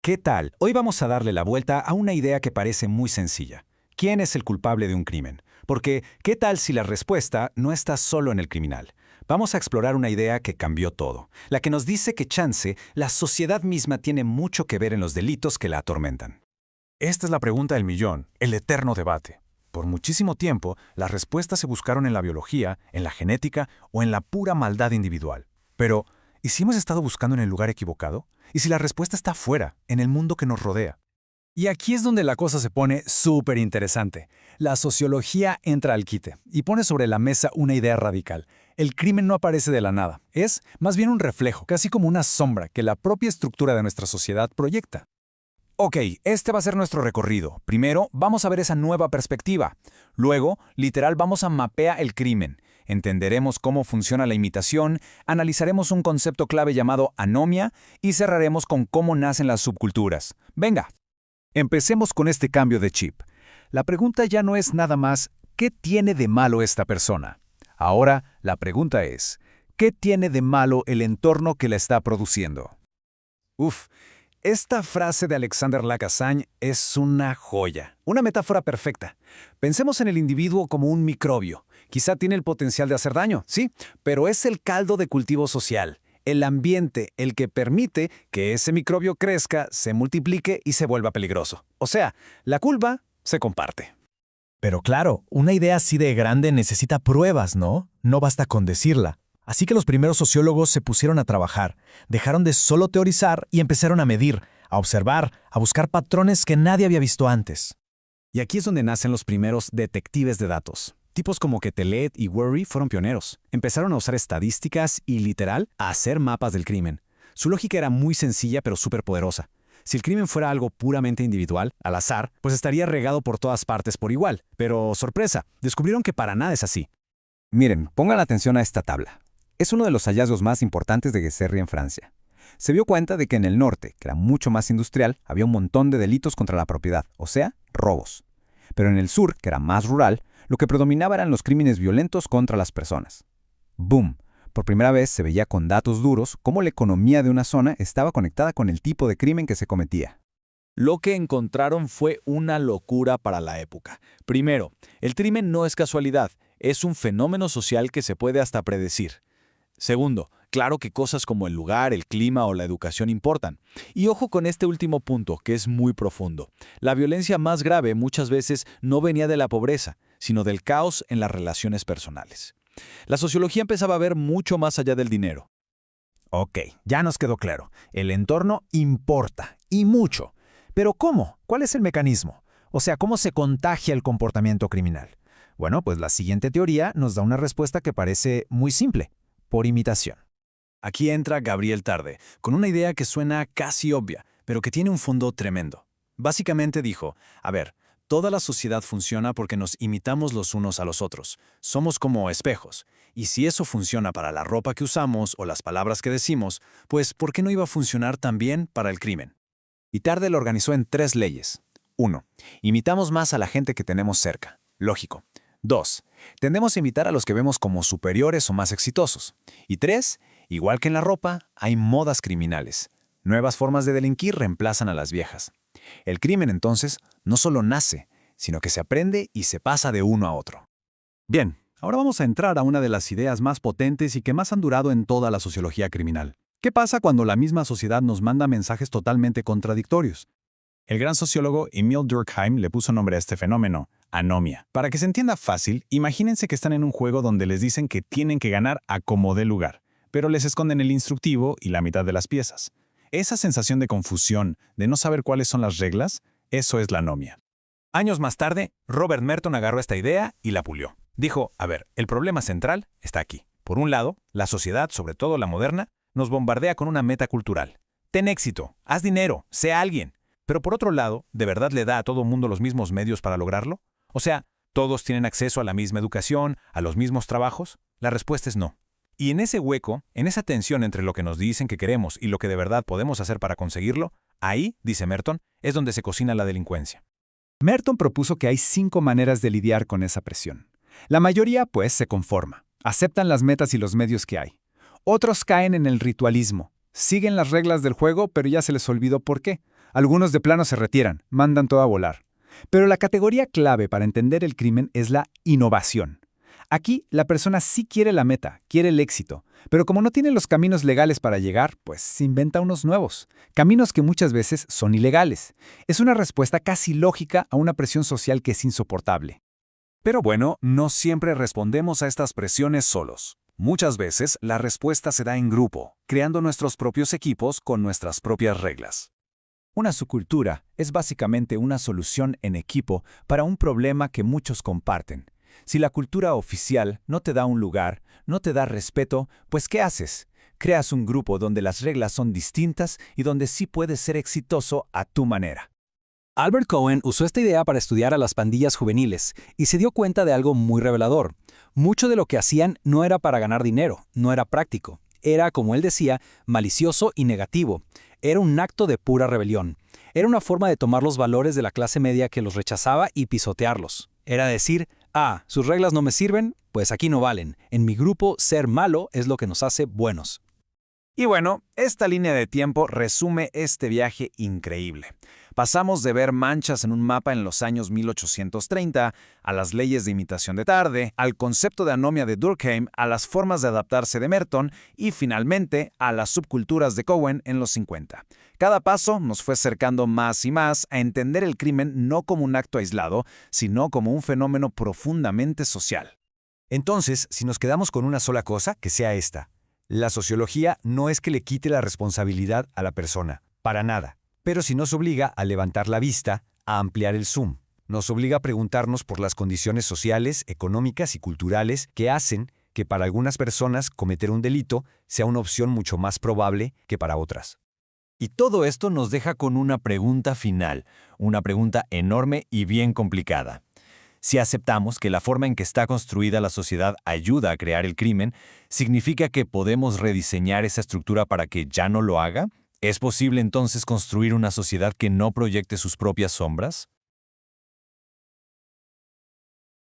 ¿Qué tal? Hoy vamos a darle la vuelta a una idea que parece muy sencilla. ¿Quién es el culpable de un crimen? Porque, ¿qué tal si la respuesta no está solo en el criminal? Vamos a explorar una idea que cambió todo, la que nos dice que chance, la sociedad misma tiene mucho que ver en los delitos que la atormentan. Esta es la pregunta del millón, el eterno debate. Por muchísimo tiempo, las respuestas se buscaron en la biología, en la genética o en la pura maldad individual. Pero, ¿y si hemos estado buscando en el lugar equivocado? ¿Y si la respuesta está fuera, en el mundo que nos rodea? Y aquí es donde la cosa se pone súper interesante. La sociología entra al quite y pone sobre la mesa una idea radical. El crimen no aparece de la nada. Es más bien un reflejo, casi como una sombra que la propia estructura de nuestra sociedad proyecta. Ok, este va a ser nuestro recorrido. Primero, vamos a ver esa nueva perspectiva. Luego, literal, vamos a mapear el crimen. Entenderemos cómo funciona la imitación, analizaremos un concepto clave llamado anomia y cerraremos con cómo nacen las subculturas. Venga. Empecemos con este cambio de chip. La pregunta ya no es nada más, ¿qué tiene de malo esta persona? Ahora, la pregunta es, ¿qué tiene de malo el entorno que la está produciendo? Esta frase de Alexander Lacassagne es una joya, una metáfora perfecta. Pensemos en el individuo como un microbio. Quizá tiene el potencial de hacer daño, sí, pero es el caldo de cultivo social, el ambiente el que permite que ese microbio crezca, se multiplique y se vuelva peligroso. O sea, la culpa se comparte. Pero claro, una idea así de grande necesita pruebas, ¿no? No basta con decirla. Así que los primeros sociólogos se pusieron a trabajar, dejaron de solo teorizar y empezaron a medir, a observar, a buscar patrones que nadie había visto antes. Y aquí es donde nacen los primeros detectives de datos. Tipos como Quetelet y Worry fueron pioneros. Empezaron a usar estadísticas y, literal, a hacer mapas del crimen. Su lógica era muy sencilla pero súper poderosa. Si el crimen fuera algo puramente individual, al azar, pues estaría regado por todas partes por igual. Pero, sorpresa, descubrieron que para nada es así. Miren, pongan atención a esta tabla. Es uno de los hallazgos más importantes de Guercerri en Francia. Se dio cuenta de que en el norte, que era mucho más industrial, había un montón de delitos contra la propiedad, o sea, robos. Pero en el sur, que era más rural, lo que predominaba eran los crímenes violentos contra las personas. ¡Boom! Por primera vez se veía con datos duros cómo la economía de una zona estaba conectada con el tipo de crimen que se cometía. Lo que encontraron fue una locura para la época. Primero, el crimen no es casualidad, es un fenómeno social que se puede hasta predecir. Segundo, claro que cosas como el lugar, el clima o la educación importan. Y ojo con este último punto, que es muy profundo. La violencia más grave muchas veces no venía de la pobreza, sino del caos en las relaciones personales. La sociología empezaba a ver mucho más allá del dinero. Ok, ya nos quedó claro. El entorno importa, y mucho. Pero ¿cómo? ¿Cuál es el mecanismo? O sea, ¿cómo se contagia el comportamiento criminal? Bueno, pues la siguiente teoría nos da una respuesta que parece muy simple. Por imitación. Aquí entra Gabriel Tarde, con una idea que suena casi obvia, pero que tiene un fondo tremendo. Básicamente dijo, a ver, toda la sociedad funciona porque nos imitamos los unos a los otros. Somos como espejos. Y si eso funciona para la ropa que usamos o las palabras que decimos, pues ¿por qué no iba a funcionar también para el crimen? Y Tarde lo organizó en 3 leyes. 1. Imitamos más a la gente que tenemos cerca. Lógico. 2. Tendemos a imitar a los que vemos como superiores o más exitosos. Y 3. Igual que en la ropa, hay modas criminales. Nuevas formas de delinquir reemplazan a las viejas. El crimen, entonces, no solo nace, sino que se aprende y se pasa de uno a otro. Bien, ahora vamos a entrar a una de las ideas más potentes y que más han durado en toda la sociología criminal. ¿Qué pasa cuando la misma sociedad nos manda mensajes totalmente contradictorios? El gran sociólogo Emile Durkheim le puso nombre a este fenómeno, anomia. Para que se entienda fácil, imagínense que están en un juego donde les dicen que tienen que ganar a como dé lugar, pero les esconden el instructivo y la mitad de las piezas. Esa sensación de confusión, de no saber cuáles son las reglas, eso es la anomia. Años más tarde, Robert Merton agarró esta idea y la pulió. Dijo, a ver, el problema central está aquí. Por un lado, la sociedad, sobre todo la moderna, nos bombardea con una meta cultural. Ten éxito, haz dinero, sé alguien. Pero por otro lado, ¿de verdad le da a todo mundo los mismos medios para lograrlo? O sea, ¿todos tienen acceso a la misma educación, a los mismos trabajos? La respuesta es no. Y en ese hueco, en esa tensión entre lo que nos dicen que queremos y lo que de verdad podemos hacer para conseguirlo, ahí, dice Merton, es donde se cocina la delincuencia. Merton propuso que hay 5 maneras de lidiar con esa presión. La mayoría, pues, se conforma. Aceptan las metas y los medios que hay. Otros caen en el ritualismo. Siguen las reglas del juego, pero ya se les olvidó por qué. Algunos de plano se retiran, mandan todo a volar. Pero la categoría clave para entender el crimen es la innovación. Aquí la persona sí quiere la meta, quiere el éxito, pero como no tiene los caminos legales para llegar, pues se inventa unos nuevos, caminos que muchas veces son ilegales. Es una respuesta casi lógica a una presión social que es insoportable. Pero bueno, no siempre respondemos a estas presiones solos. Muchas veces la respuesta se da en grupo, creando nuestros propios equipos con nuestras propias reglas. Una subcultura es básicamente una solución en equipo para un problema que muchos comparten. Si la cultura oficial no te da un lugar, no te da respeto, pues ¿qué haces? Creas un grupo donde las reglas son distintas y donde sí puedes ser exitoso a tu manera. Albert Cohen usó esta idea para estudiar a las pandillas juveniles y se dio cuenta de algo muy revelador. Mucho de lo que hacían no era para ganar dinero, no era práctico. Era, como él decía, malicioso y negativo. Era un acto de pura rebelión. Era una forma de tomar los valores de la clase media que los rechazaba y pisotearlos. Era decir, sus reglas no me sirven, pues aquí no valen. En mi grupo, ser malo es lo que nos hace buenos. Y bueno, esta línea de tiempo resume este viaje increíble. Pasamos de ver manchas en un mapa en los años 1830, a las leyes de imitación de tarde, al concepto de anomia de Durkheim, a las formas de adaptarse de Merton y finalmente a las subculturas de Cohen en los 50. Cada paso nos fue acercando más y más a entender el crimen no como un acto aislado, sino como un fenómeno profundamente social. Entonces, si nos quedamos con una sola cosa, que sea esta. La sociología no es que le quite la responsabilidad a la persona, para nada, pero sí nos obliga a levantar la vista, a ampliar el zoom. Nos obliga a preguntarnos por las condiciones sociales, económicas y culturales que hacen que para algunas personas cometer un delito sea una opción mucho más probable que para otras. Y todo esto nos deja con una pregunta final, una pregunta enorme y bien complicada. Si aceptamos que la forma en que está construida la sociedad ayuda a crear el crimen, ¿significa que podemos rediseñar esa estructura para que ya no lo haga? ¿Es posible entonces construir una sociedad que no proyecte sus propias sombras?